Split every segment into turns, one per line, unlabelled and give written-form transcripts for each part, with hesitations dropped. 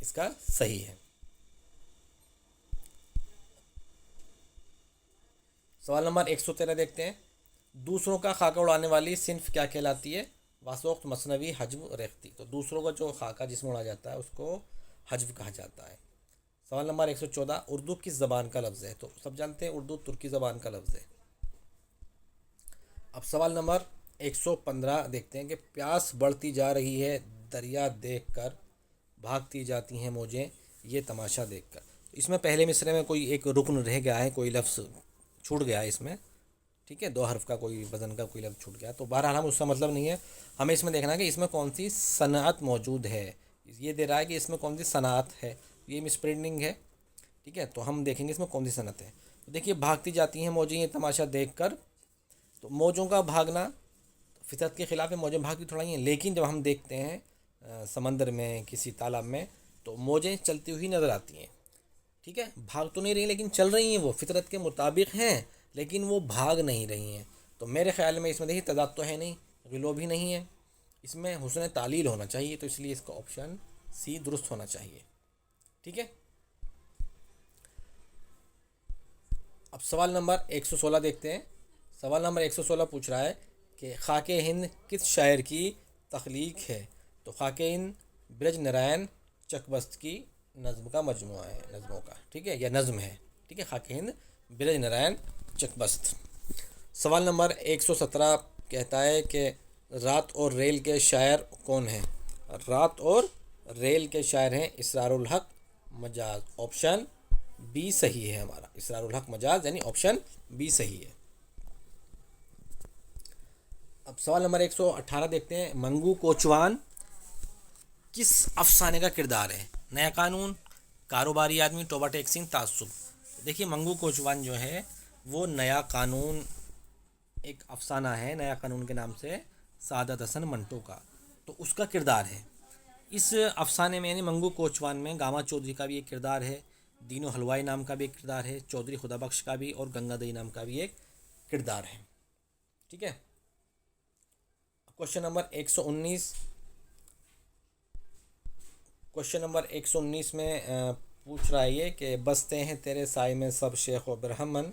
اس کا صحیح ہے۔ سوال نمبر 113 دیکھتے ہیں، دوسروں کا خاکہ اڑانے والی صنف کیا کہلاتی ہے؟ واسوقت، مثنوی، حجب، ریختی۔ تو دوسروں کا جو خاکہ جس میں اڑا جاتا ہے اس کو حجب کہا جاتا ہے۔ سوال نمبر 114، اردو کس زبان کا لفظ ہے؟ تو سب جانتے ہیں اردو ترکی زبان کا لفظ ہے۔ اب سوال نمبر 115 دیکھتے ہیں کہ پیاس بڑھتی جا رہی ہے دریا دیکھ کر، بھاگتی جاتی ہیں موجیں یہ تماشا دیکھ کر۔ اس میں پہلے مصرعے میں کوئی ایک رکن رہ گیا ہے، کوئی لفظ چھوٹ گیا ہے اس میں، ٹھیک ہے، 2 حرف کا کوئی وزن کا کوئی لفظ چھوٹ گیا، تو بہرحال ہم اس کا مطلب نہیں ہے، ہمیں اس میں دیکھنا ہے کہ اس میں کون سی صنعت موجود ہے۔ یہ دے رہا ہے کہ اس میں کون سی صنعت ہے، یہ مس پرنٹنگ ہے، ٹھیک ہے، تو ہم دیکھیں گے اس میں کون سی صنعت ہے۔ دیکھیے بھاگتی جاتی ہیں موجیں یہ تماشا دیکھ کر، تو موجوں کا بھاگنا فطرت کے خلاف ہے، موجیں بھاگتی تھوڑا ہی ہیں، لیکن جب ہم دیکھتے ہیں سمندر میں کسی تالاب میں تو موجیں چلتی ہوئی نظر آتی ہیں، ٹھیک ہے، بھاگ تو نہیں رہی لیکن چل رہی ہیں، وہ فطرت کے مطابق ہیں لیکن وہ بھاگ نہیں رہی ہیں۔ تو میرے خیال میں اس میں دیکھیے تضاد تو ہے نہیں، غلو بھی نہیں ہے، اس میں حسن تعلیل ہونا چاہیے، تو اس لیے اس کا آپشن سی درست ہونا چاہیے، ٹھیک ہے۔ اب سوال نمبر 116 دیکھتے ہیں۔ سوال نمبر 116 پوچھ رہا ہے کہ خاک ہند کس شاعر کی تخلیق ہے؟ تو خاک ہند برج نارائن چکبست کی نظم کا مجموعہ ہے، نظموں کا، ٹھیک ہے، یا نظم ہے، ٹھیک ہے، خاک ہند برج نارائن چکبست۔ سوال نمبر 117 کہتا ہے کہ رات اور ریل کے شاعر کون ہیں؟ رات اور ریل کے شاعر ہیں اسرار الحق مجاز، آپشن بی صحیح ہے ہمارا، اسرار الحق مجاز یعنی آپشن بی صحیح ہے۔ اب سوال نمبر 118 دیکھتے ہیں، منگو کوچوان کس افسانے کا کردار ہے؟ نیا قانون، کاروباری آدمی، ٹوبہ ٹیک سنگھ، تعصب۔ دیکھیے منگو کوچوان جو ہے وہ نیا قانون ایک افسانہ ہے، نیا قانون کے نام سے، سعادت حسن منٹو کا، تو اس کا کردار ہے اس افسانے میں، یعنی منگو کوچوان میں گاما چودھری کا بھی ایک کردار ہے، دینو حلوائی نام کا بھی ایک کردار ہے، چودھری خدا بخش کا بھی، اور گنگا دئی نام کا بھی ایک کردار ہے، ٹھیک ہے۔ کوشچن نمبر 119، کوشچن نمبر 119 میں پوچھ رہا ہے یہ کہ بستے ہیں تیرے سائے میں سب شیخ و برہمن،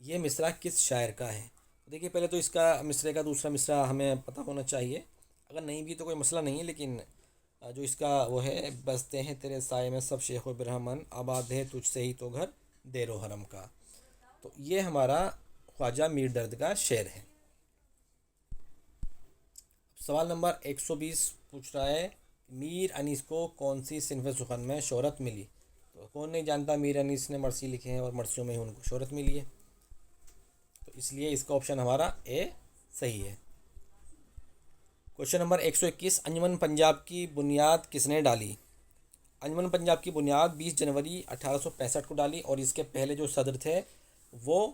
یہ مصرع کس شاعر کا ہے؟ دیکھیے پہلے تو اس کا مصرعے کا دوسرا مصرع ہمیں پتہ ہونا چاہیے، اگر نہیں بھی تو کوئی مسئلہ نہیں ہے، لیکن جو اس کا وہ ہے، بستے ہیں تیرے سائے میں سب شیخ و برہمن، آباد ہے تجھ سے ہی تو گھر دیر و حرم کا، تو یہ ہمارا خواجہ میر درد کا شعر ہے۔ سوال نمبر 120 پوچھ رہا ہے، میر انیس کو کون سی صنف سخن میں شہرت ملی؟ تو کون نہیں جانتا میر انیس نے مرثی لکھے ہیں اور مرثیوں میں ہی ان کو شہرت ملی ہے، تو اس لیے اس کا آپشن ہمارا اے صحیح ہے۔ کوشچن نمبر 121، انجمن پنجاب کی بنیاد کس نے ڈالی؟ انجمن پنجاب کی بنیاد 20 جنوری 1865 کو ڈالی، اور اس کے پہلے جو صدر تھے وہ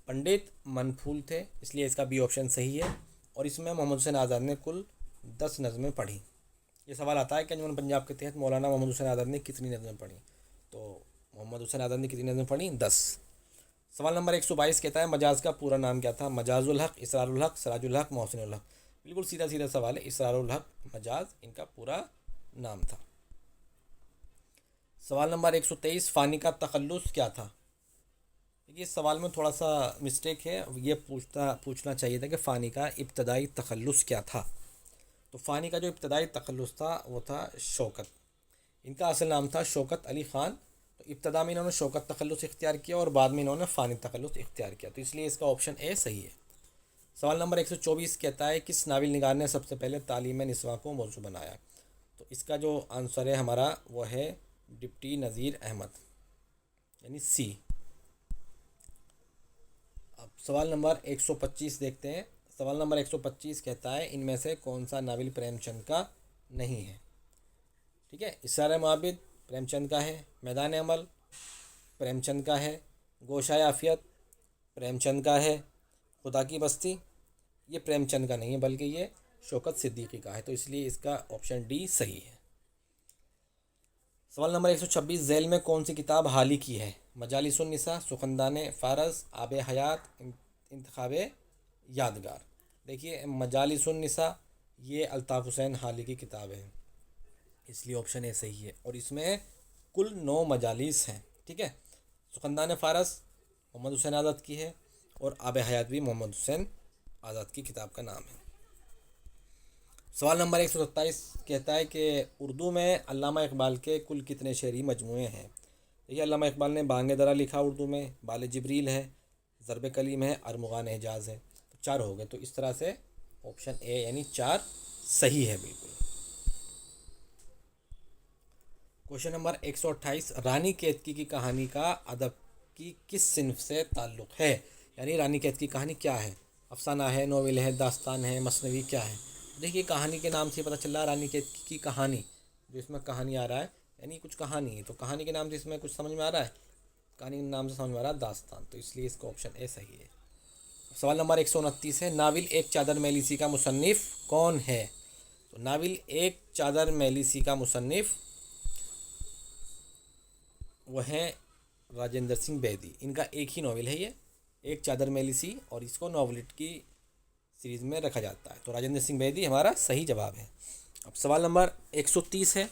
پنڈت منپھول تھے، اس لیے اس کا بی آپشن صحیح ہے، اور اس میں محمد حسین آزاد نے کل 10 نظمیں پڑھی۔ یہ سوال آتا ہے کہ انجمن پنجاب کے تحت مولانا محمد حسین آزاد نے کتنی نظمیں پڑھی؟ تو محمد حسین آزاد نے کتنی نظمیں پڑھی؟ 10۔ سوال نمبر 122 کہتا ہے مجاز کا پورا نام کیا تھا؟ مجاز الحق، اسرار الحق، سراج الحق، محسن الحق۔ بالکل سیدھا سیدھا سوال ہے، اسرار الحق مجاز ان کا پورا نام تھا۔ سوال نمبر 123، فانی کا تخلص کیا تھا؟ یہ سوال میں تھوڑا سا مسٹیک ہے، یہ پوچھنا چاہیے تھا کہ فانی کا ابتدائی تخلص کیا تھا، تو فانی کا جو ابتدائی تخلص تھا وہ تھا شوکت، ان کا اصل نام تھا شوکت علی خان، تو ابتدا میں انہوں نے شوکت تخلص اختیار کیا اور بعد میں انہوں نے فانی تخلص اختیار کیا، تو اس لیے اس کا آپشن اے صحیح ہے۔ سوال نمبر 124 کہتا ہے کس ناول نگار نے سب سے پہلے تعلیم نسواں کو موضوع بنایا؟ تو اس کا جو آنسر ہے ہمارا وہ ہے ڈپٹی نذیر احمد، یعنی سی۔ اب سوال نمبر 125 دیکھتے ہیں۔ سوال نمبر 125 کہتا ہے ان میں سے کون سا ناول پریم چند کا نہیں ہے؟ ٹھیک ہے، اسرار معابد پریم چند کا ہے، میدان عمل پریم چند کا ہے، گوشۂ عافیت پریم چند کا ہے، خدا کی بستی یہ پریم چند کا نہیں ہے بلکہ یہ شوکت صدیقی کا ہے، تو اس لیے اس کا آپشن ڈی صحیح ہے۔ سوال نمبر 126، ذیل میں کون سی کتاب حالی کی ہے؟ مجالس النساء، سخندان فارس، آب حیات، انتخاب یادگار۔ دیکھیے مجالس النساء یہ الطاف حسین حالی کی کتاب ہے، اس لیے آپشن اے صحیح ہے. اور اس میں کل 9 مجالس ہیں. ٹھیک ہے. سخندان فارس محمد حسین آزاد کی ہے اور آب حیات بھی محمد حسین آزاد کی کتاب کا نام ہے. سوال نمبر 127 کہتا ہے کہ اردو میں علامہ اقبال کے کل کتنے شعری مجموعے ہیں؟ دیکھیے علامہ اقبال نے بانگ درا لکھا اردو میں، بال جبریل ہے، ضرب کلیم ہے، ارمغان حجاز ہے. تو 4 ہو گئے. تو اس طرح سے آپشن اے یعنی 4 صحیح ہے بالکل. کوشچن نمبر 128 رانی کیتکی کی کہانی کا ادب کی کس صنف سے تعلق ہے؟ یعنی رانی کیتکی کی کہانی کیا ہے؟ افسانہ ہے، ناول ہے، داستان ہے، مثنوی، کیا ہے؟ دیکھیے کہانی کے نام سے پتہ چل رہا ہے رانی کیتکی کی کہانی، جو اس میں کہانی آ رہا ہے یعنی کچھ کہانی ہے. تو کہانی کے نام سے اس میں کچھ سمجھ میں آ رہا ہے، کہانی کے نام سے سمجھ میں آ رہا ہے داستان. تو اس لیے اس کا آپشن اے صحیح ہے. سوال نمبر 129 ہے ناول ایک چادر میلی سی کا مصنف کون ہے؟ تو ناول ایک چادر میلی سی کا مصنف وہ ہیں راجندر سنگھ بیدی. ان کا ایک ہی ناول ہے یہ ایک چادر میلی سی، اور اس کو ناولٹ کی سیریز میں رکھا جاتا ہے. تو راجندر سنگھ بیدی ہمارا صحیح جواب ہے. اب سوال نمبر 130 ہے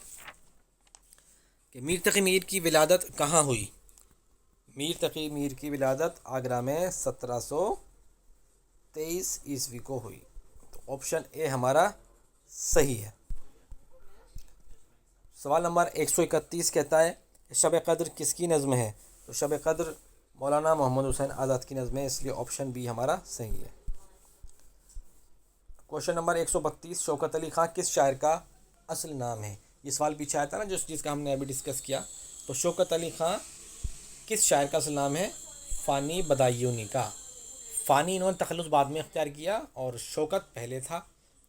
کہ میر تقی میر کی ولادت کہاں ہوئی؟ میر تقی میر کی ولادت آگرہ میں 1723 عیسوی کو ہوئی. تو آپشن اے ہمارا صحیح ہے. سوال نمبر 131 کہتا ہے شب قدر کس کی نظم ہے؟ تو شب قدر مولانا محمد حسین آزاد کی نظم ہے. اس لیے آپشن بی ہمارا صحیح ہے. کوشچن نمبر 132 شوکت علی خان کس شاعر کا اصل نام ہے؟ یہ سوال پیچھے آیا تھا نا جس کا ہم نے ابھی ڈسکس کیا. تو شوکت علی خان کس شاعر کا اصل نام ہے؟ فانی بدایونی کا. فانی انہوں نے تخلص بعد میں اختیار کیا اور شوکت پہلے تھا.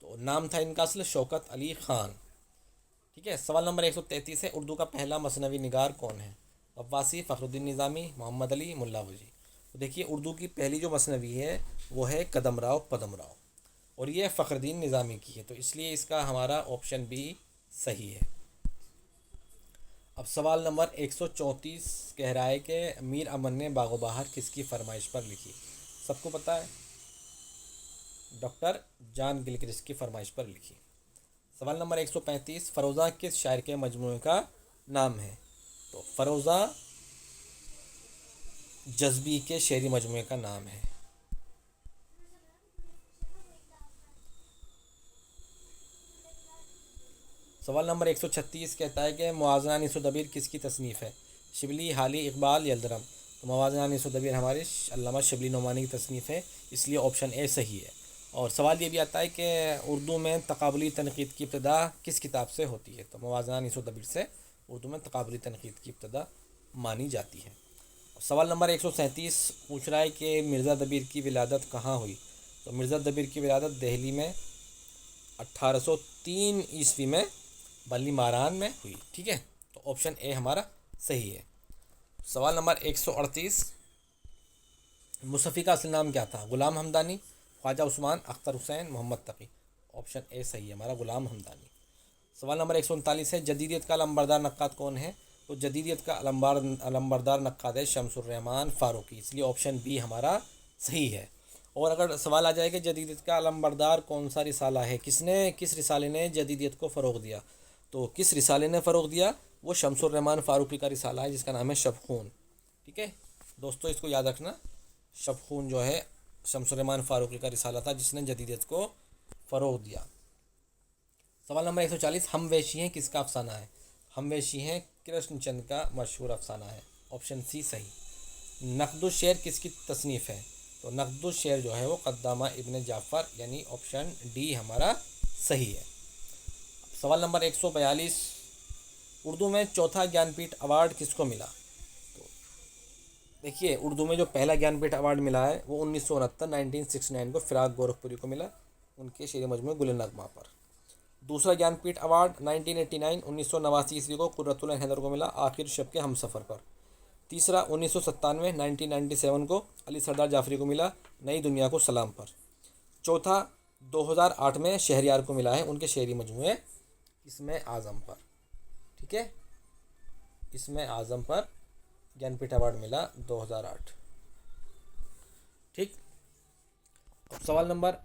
تو نام تھا ان کا اصل شوکت علی خان. ٹھیک ہے. سوال نمبر 133 ہے اردو کا پہلا مثنوی نگار کون ہے؟ عباسی، فخر الدین نظامی، محمد علی، ملا وجی. تو دیکھیے اردو کی پہلی جو مثنوی ہے وہ ہے قدم راؤ پدم راؤ، اور یہ فخر الدین نظامی کی ہے. تو اس لیے اس کا ہمارا آپشن بی صحیح ہے. اب سوال نمبر 134 کہہ رہا ہے کہ میر امن نے باغ و بہار کس کی فرمائش پر لکھی؟ سب کو پتہ ہے ڈاکٹر جان گلکرسٹ کی فرمائش پر لکھی. سوال نمبر 135 فروزہ کس شاعر کے مجموعے کا نام ہے؟ تو فروزہ جذبی کے شعری مجموعے کا نام ہے. سوال نمبر 136 کہتا ہے کہ موازنہ انیس و دبیر کس کی تصنیف ہے؟ شبلی، حالی، اقبال، یلدرم. تو موازنہ انیس و دبیر ہمارے علامہ شبلی نعمانی کی تصنیف ہے. اس لیے آپشن اے صحیح ہے. اور سوال یہ بھی آتا ہے کہ اردو میں تقابلی تنقید کی ابتدا کس کتاب سے ہوتی ہے؟ تو موازنہ انیس و دبیر سے اردو میں تقابلی تنقید کی ابتدا مانی جاتی ہے. سوال نمبر 137 پوچھ رہا ہے کہ مرزا دبیر کی ولادت کہاں ہوئی؟ تو مرزا دبیر کی ولادت دہلی میں 1803 عیسوی میں بلی ماران میں ہوئی. ٹھیک ہے. تو آپشن اے ہمارا صحیح ہے. سوال نمبر 138 مصفی کا اصل نام کیا تھا؟ غلام حمدانی، خواجہ عثمان، اختر حسین، محمد تقی. آپشن اے صحیح ہے ہمارا غلام حمدانی. سوال نمبر 139 ہے جدیدیت کا علمبردار نقاد کون ہے؟ تو جدیدیت کا علمبردار نقاد ہے شمس الرحمان فاروقی. اس لیے آپشن بی ہمارا صحیح ہے. اور اگر سوال آ جائے کہ جدیدیت کا علمبردار کون سا رسالہ ہے، کس رسالے نے جدیدیت کو فروغ دیا؟ تو کس رسالے نے فروغ دیا؟ وہ شمس الرحمان فاروقی کا رسالہ ہے جس کا نام ہے شب خون. ٹھیک ہے دوستو، اس کو یاد رکھنا. شب خون جو ہے شمس الرحمان فاروقی کا رسالہ تھا جس نے جدیدیت کو فروغ دیا. سوال نمبر 140 ہم ویشی ہیں کس کا افسانہ ہے؟ ہم ویشی ہیں کرشن چند کا مشہور افسانہ ہے. آپشن سی صحیح. نقد الشعر کس کی تصنیف ہے؟ تو نقد الشعر جو ہے وہ قدامہ ابن جعفر یعنی آپشن ڈی ہمارا صحیح ہے. سوال نمبر 142 اردو میں چوتھا گیان پیٹھ ایوارڈ کس کو ملا؟ تو دیکھیے اردو میں جو پہلا گیان پیٹھ ایوارڈ ملا ہے وہ 1969 کو فراق گورکھپوری کو ملا ان کے شعری مجموعے گل نغمہ پر. دوسرا گیان پیٹھ ایوارڈ 1989 عیسوی کو قرۃ العین حیدر کو ملا آخر شب کے ہم سفر پر. تیسرا 1997 کو علی سردار جعفری کو ملا نئی دنیا کو سلام پر. چوتھا 2008 میں شہریار کو ملا ہے ان کے شعری مجموعے اسم اعظم پر. ٹھیک ہے، اسم اعظم پر گیان پیٹھ ایوارڈ ملا 2008. ٹھیک. اب سوال نمبر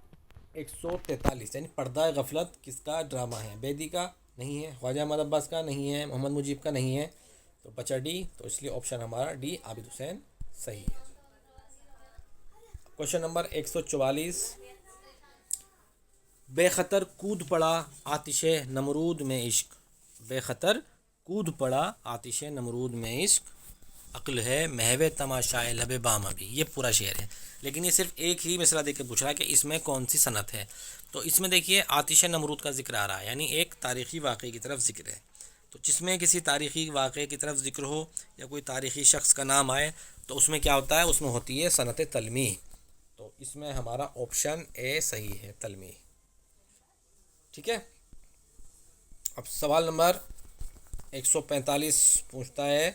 143 یعنی پردہ غفلت کس کا ڈرامہ ہے؟ بیدی کا، نہیں ہے. خواجہ احمد عباس کا نہیں ہے. محمد مجیب کا نہیں ہے. تو بچا ڈی. تو اس لیے آپشن ہمارا ڈی عابد حسین صحیح ہے. Question number 144. بے خطر کود پڑا آتش نمرود میں عشق. بے خطر کود پڑا آتش نمرود میں عشق. عقل ہے محو تماشائے لب بام ابھی. یہ پورا شعر ہے لیکن یہ صرف ایک ہی مسئلہ دے کے پوچھ رہا ہے کہ اس میں کون سی صنعت ہے. تو اس میں دیکھیے آتش نمرود کا ذکر آ رہا ہے، یعنی ایک تاریخی واقعے کی طرف ذکر ہے. تو جس میں کسی تاریخی واقعے کی طرف ذکر ہو یا کوئی تاریخی شخص کا نام آئے تو اس میں کیا ہوتا ہے، اس میں ہوتی ہے صنعت تلمیح. تو اس میں ہمارا آپشن اے صحیح ہے، تلمیح. ٹھیک ہے. اب سوال نمبر 145 پوچھتا ہے.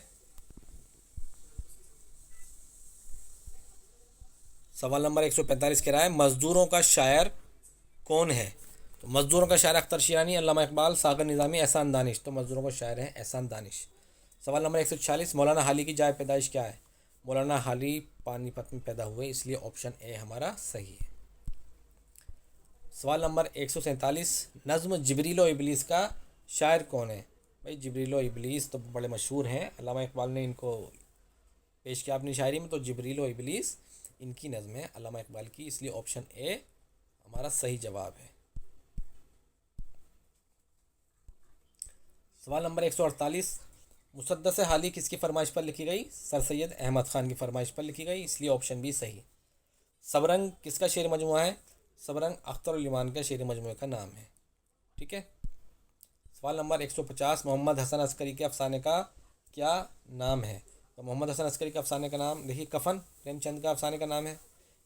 سوال نمبر 145 کہہ رہا ہے مزدوروں کا شاعر کون ہے. تو مزدوروں کا شاعر اختر شیرانی، علامہ اقبال، ساگر نظامی، احسان دانش. تو مزدوروں کا شاعر ہے احسان دانش. سوال نمبر 146 مولانا حالی کی جائے پیدائش کیا ہے. مولانا حالی پانی پت میں پیدا ہوئے، اس لیے آپشن اے ہمارا صحیح ہے. سوال نمبر 147 نظم جبریل و ابلیس کا شاعر کون ہے. بھائی جبریل و ابلیس تو بڑے مشہور ہیں، علامہ اقبال نے ان کو پیش کیا اپنی شاعری میں. تو جبریل و ابلیس ان کی نظم ہے علامہ اقبال کی، اس لیے آپشن اے ہمارا صحیح جواب ہے. سوال نمبر 148 مسدس حالی کس کی فرمائش پر لکھی گئی. سر سید احمد خان کی فرمائش پر لکھی گئی، اس لیے آپشن بھی صحیح. سبرنگ کس کا شعر مجموعہ ہے. سبرنگ اختر الایمان کا شعر مجموعے کا نام ہے. ٹھیک ہے. سوال نمبر 150 محمد حسن عسکری کے افسانے کا کیا نام ہے. تو محمد حسن عسکری کے افسانے کا نام دیکھیے کفن پریم چند کا افسانے کا نام ہے.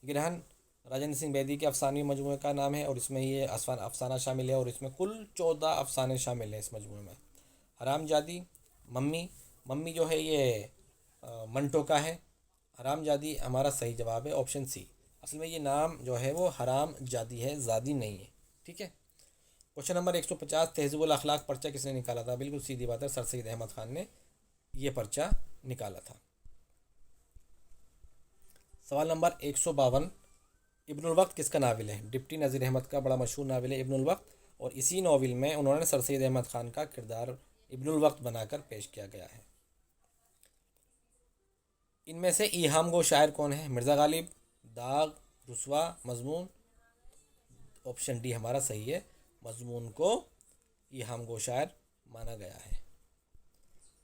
گرہن راجندر سنگھ بیدی کے افسانوی مجموعے کا نام ہے، اور اس میں یہ افسانہ شامل ہے، اور اس میں کل 14 افسانے شامل ہیں اس مجموعے میں. حرام جادی ممی جو ہے یہ منٹو کا ہے. حرام جادی ہمارا صحیح جواب ہے، آپشن سی. اصل میں یہ نام جو ہے وہ حرام جادی ہے، زادی نہیں ہے. ٹھیک ہے. کوشچن نمبر 150 تہذیب الاخلاق پرچہ کس نے نکالا تھا. بالکل سیدھی بات ہے، سر سید احمد خان نے یہ پرچہ نکالا تھا. سوال نمبر 152 ابن الوقت کس کا ناول ہے. ڈپٹی نذیر احمد کا بڑا مشہور ناول ہے ابن الوقت، اور اسی ناول میں انہوں نے سر سید احمد خان کا کردار ابن الوقت بنا کر پیش کیا گیا ہے. ان میں سے ایہام گو شاعر کون ہے. مرزا غالب، داغ، رسوا، مضمون. آپشن ڈی ہمارا صحیح ہے، مضمون کو ایہام گو شاعر مانا گیا ہے.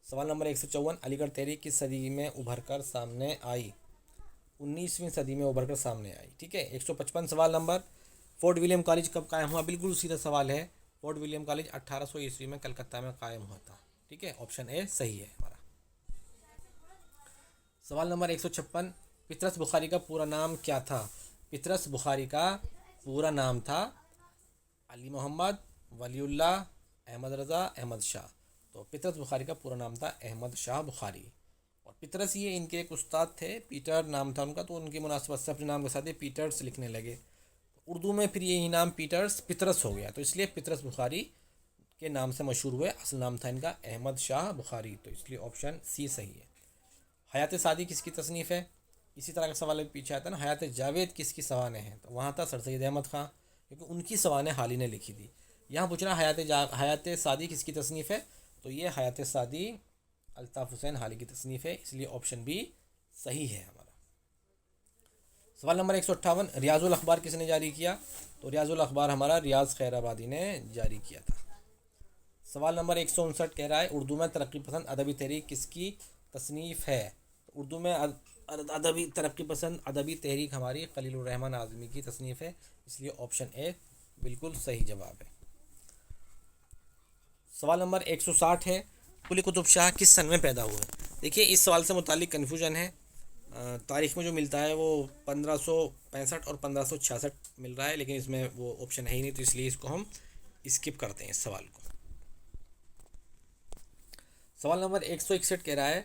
سوال نمبر 154 علی گڑھ تحریک کس صدی میں ابھر کر سامنے آئی. 19ویں صدی میں ابھر کر سامنے آئی. ٹھیک ہے. 155 سوال نمبر فورٹ ولیم کالج کب قائم ہوا. بالکل سیدھا سوال ہے. فورٹ ولیم کالج 1800 عیسوی میں کلکتہ میں قائم ہوا تھا. ٹھیک ہے. آپشن اے صحیح ہے ہمارا. سوال نمبر 156 پطرس بخاری کا پورا نام کیا تھا. پطرس بخاری کا پورا نام تھا علی محمد ولی اللہ احمد رضا احمد شاہ. تو پطرس بخاری کا پورا نام تھا احمد شاہ بخاری. اور پطرس یہ ان کے ایک استاد تھے، پیٹر نام تھا ان کا، تو ان کی مناسبت سے اپنے نام کے ساتھ یہ پیٹرس لکھنے لگے. اردو میں پھر یہی نام پطرس ہو گیا، تو اس لیے پطرس بخاری کے نام سے مشہور ہوئے. اصل نام تھا ان کا احمد شاہ بخاری. تو اس لیے آپشن سی صحیح ہے. حیات سعدی کس کی تصنیف ہے. اسی طرح کا سوال پیچھے آتا ہے نا، حیات جاوید کس کی سوانح ہیں. تو وہاں تھا سر سید احمد خان، کیونکہ ان کی سوانح حالی نے لکھی تھی. یہاں پوچھنا حیات سعدی کس کی تصنیف ہے. تو یہ حیات سعدی الطاف حسین حالی کی تصنیف ہے، اس لیے آپشن بی صحیح ہے ہمارا. سوال نمبر 158 ریاض الاخبار کس نے جاری کیا. تو ریاض الاخبار ہمارا ریاض خیر آبادی نے جاری کیا تھا. سوال نمبر 159 کہہ رہا ہے اردو میں ترقی پسند ادبی تحریک کس کی تصنیف ہے. اردو میں ترقی پسند ادبی تحریک ہماری خلیل الرحمن اعظمی کی تصنیف ہے، اس لیے آپشن اے بالکل صحیح جواب ہے. سوال نمبر 160 ہے قلی قطب شاہ کس سن میں پیدا ہوئے. دیکھیے اس سوال سے متعلق کنفیوژن ہے. تاریخ میں جو ملتا ہے وہ 1565 اور 1566 مل رہا ہے، لیکن اس میں وہ آپشن ہے ہی نہیں، تو اس لیے اس کو ہم اسکپ کرتے ہیں اس سوال کو. سوال نمبر 161 کہہ رہا ہے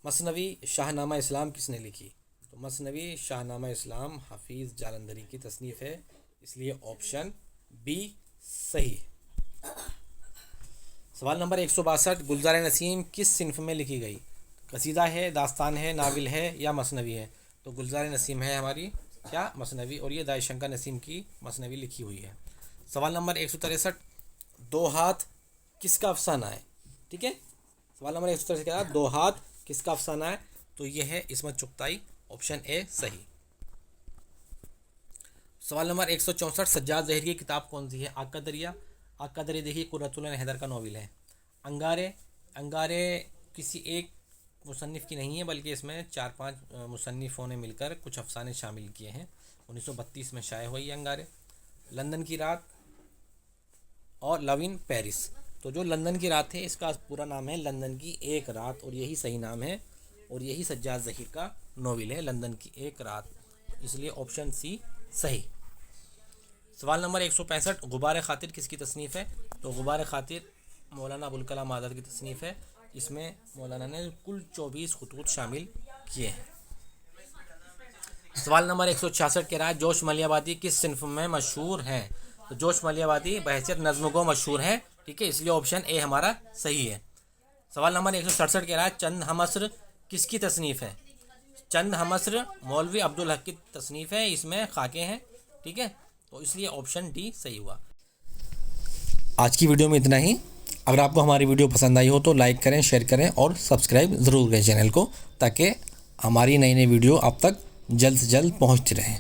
مثنوی شاہنامہ اسلام کس نے لکھی. تو مثنوی شاہنامہ اسلام حفیظ جالندھری کی تصنیف ہے، اس لیے آپشن بی صحیح. سوال نمبر 162 گلزار نسیم کس صنف میں لکھی گئی. قصیدہ ہے، داستان ہے، ناول ہے یا مثنوی ہے. تو گلزار نسیم ہے ہماری کیا مثنوی، اور یہ دائی شنکر نسیم کی مثنوی لکھی ہوئی ہے. سوال نمبر 163 دو ہاتھ کس کا افسانہ ہے. ٹھیک ہے. سوال نمبر 163 کیا ہے؟ 2 ہاتھ کس کا افسانہ ہے؟ تو یہ ہے عصمت چغتائی، آپشن اے صحیح. سوال نمبر 164 سجاد ظہیر کی کتاب کون سی ہے؟ آگ کا دریا. آگ کا دریا دیکھیے قرۃ العین حیدر کا ناول ہے. انگارے. انگارے کسی ایک مصنف کی نہیں ہے بلکہ اس میں 4-5 مصنفوں نے مل کر کچھ افسانے شامل کیے ہیں. 1932 میں شائع ہوئی انگارے. لندن کی رات اور لو ان پیرس. تو جو لندن کی رات ہے اس کا پورا نام ہے لندن کی ایک رات، اور یہی صحیح نام ہے، اور یہی سجاد ظہیر کا ناول ہے لندن کی ایک رات، اس لیے آپشن سی صحیح. سوال نمبر 165 غبار خاطر کس کی تصنیف ہے؟ تو غبار خاطر مولانا ابوالکلام آزاد کی تصنیف ہے. اس میں مولانا نے کل 24 خطوط شامل کیے ہیں. سوال نمبر 166 کہہ رہا ہے جوش ملیح آبادی کس صنف میں مشہور ہیں؟ تو جوش ملیح آبادی بحیثیت نظم گو مشہور ہے. ٹھیک ہے، اس لیے آپشن اے ہمارا صحیح ہے. سوال نمبر 167 کہہ رہا ہے چند ہم عصر کس کی تصنیف ہے؟ چند ہم عصر مولوی عبدالحق کی تصنیف ہے. اس میں خاکے ہیں. ٹھیک ہے، تو اس لیے آپشن ڈی صحیح ہوا. آج کی ویڈیو میں اتنا ہی. اگر آپ کو ہماری ویڈیو پسند آئی ہو تو لائک کریں، شیئر کریں اور سبسکرائب ضرور کریں چینل کو، تاکہ ہماری نئی نئی ویڈیو آپ تک جلد سے جلد پہنچتی رہیں.